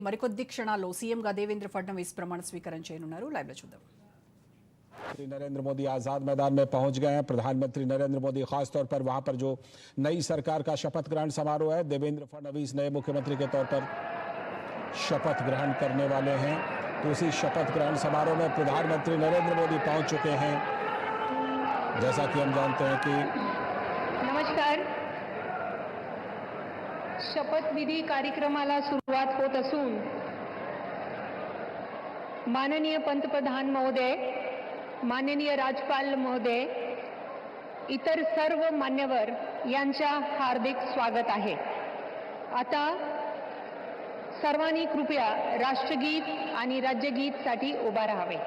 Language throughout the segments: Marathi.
మరికొద్ది క్షణాల్లో సీఎంగా దేవేంద్ర ఫడ్నవీస్ ప్రమాణ స్వీకారం చేయనున్నారు. లైవ్ లో చూద్దాం. नरेंद्र मोदी आजाद मैदान में पहुंच गए हैं। प्रधानमंत्री नरेंद्र मोदी खासतौर पर वहां पर जो नई सरकार का शपथ ग्रहण समारोह है, देवेंद्र फडणवीस नए मुख्यमंत्री के तौर पर शपथ ग्रहण करने वाले हैं। तो उसी शपथ ग्रहण समारोह में प्रधानमंत्री नरेंद्र मोदी पहुंच चुके हैं। जैसा कि हम जानते हैं कि नमस्कार, शपथविधी कार्यक्रमाला सुरुवात होत असून माननीय पंतप्रधान महोदय, माननीय राज्यपाल महोदय, इतर सर्व मान्यवर यांच्या हार्दिक स्वागत आहे. आता सर्वांनी कृपया राष्ट्रगीत आणि राज्यगीतसाठी उभा राहावे.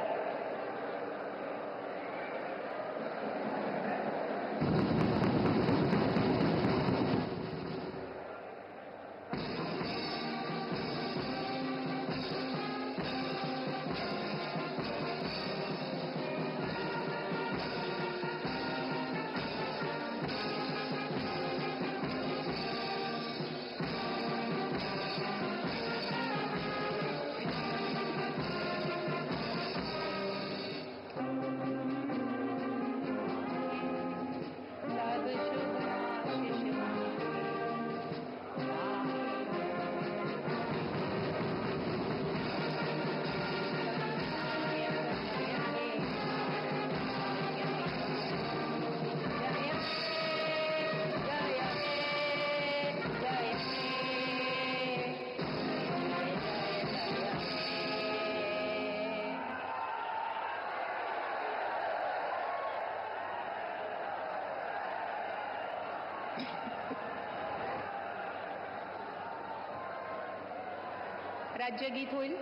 राज्यगीत होईल.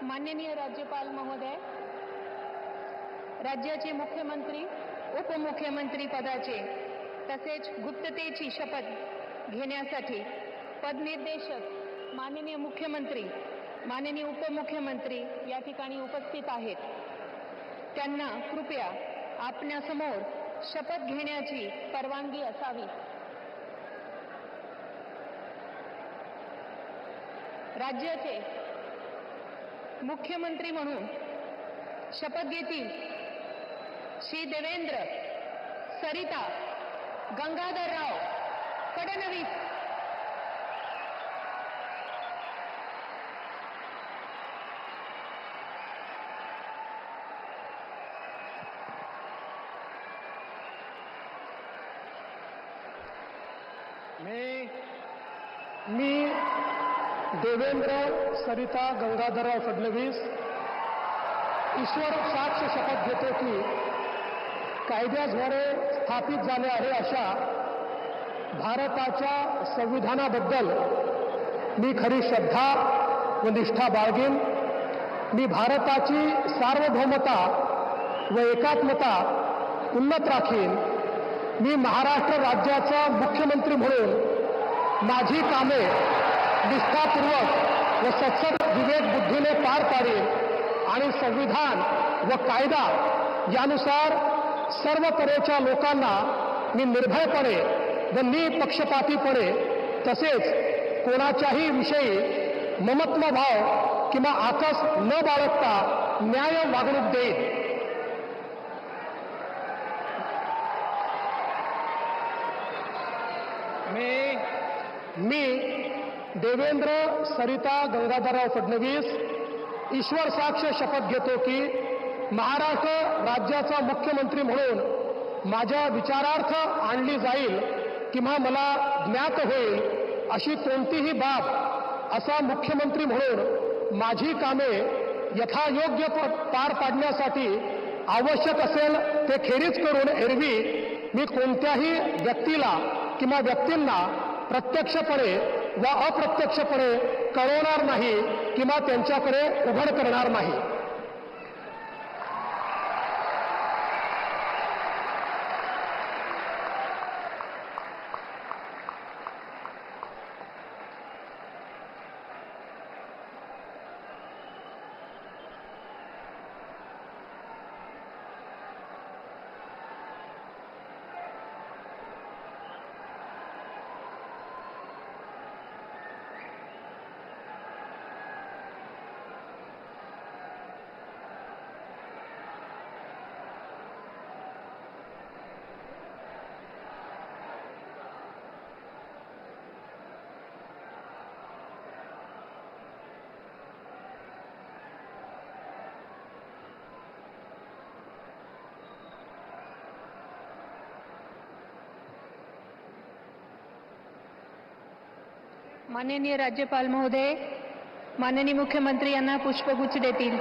माननीय राज्यपाल महोदय, राज्याचे मुख्यमंत्री, उपमुख्यमंत्री पदाचे तसेच गुप्ततेची शपथ घेण्यासाठी पदनिर्देशक माननीय मुख्यमंत्री, माननीय उपमुख्यमंत्री या ठिकाणी उपस्थित आहेत. त्यांना कृपया आपल्यासमोर शपथ घेण्याची परवानगी असावी. राज्याचे मुख्यमंत्री म्हणून शपथ घेतील श्री देवेंद्र सरिता गंगाधरराव फडणवीस. मी देवेंद्र सरिता गंगाधरराव फडणवीस ईश्वर साक्ष शपथ घेतो की कायद्याद्वारे स्थापित झाले आहे अशा भारताच्या संविधानाबद्दल मी खरी श्रद्धा व निष्ठा बाळगेन. मी भारताची सार्वभौमता व एकात्मता उन्नत राखीन. मी महाराष्ट्र राज्याचा मुख्यमंत्री म्हणून माझी कामे निष्ठापूर्वक व सत्सद विवेक बुद्धीने पार पाडेन आणि संविधान व कायदा यानुसार सर्व तऱ्हेच्या लोकांना मी निर्भयपणे व निपक्षपातीपणे तसेच कोणाच्याही विषयी ममत्व भाव किंवा आकस न बाळगता न्याय वागणूक देईन. मी देवेंद्र सरिता गंगाधरराव फडणवीस ईश्वर साक्ष शपथ घेतो की महाराष्ट्र राज्याचा मुख्यमंत्री म्हणून माझ्या विचारार्थ आणली जाईल किंवा मला ज्ञात होईल अशी कोणतीही बाब असा मुख्यमंत्री म्हणून माझी कामे यथायोग्य पार पाडण्यासाठी आवश्यक असेल ते खेरीज करून एरवी मी कोणत्याही व्यक्तीला किंवा व्यक्तींना प्रत्यक्षपणे व अप्रत्यक्षपणे कळवणार नाही किंवा त्यांच्याकडे उघड करणार नाही. माननीय राज्यपाल महोदय, माननीय मुख्यमंत्री यांना पुष्पगुच्छ देतील.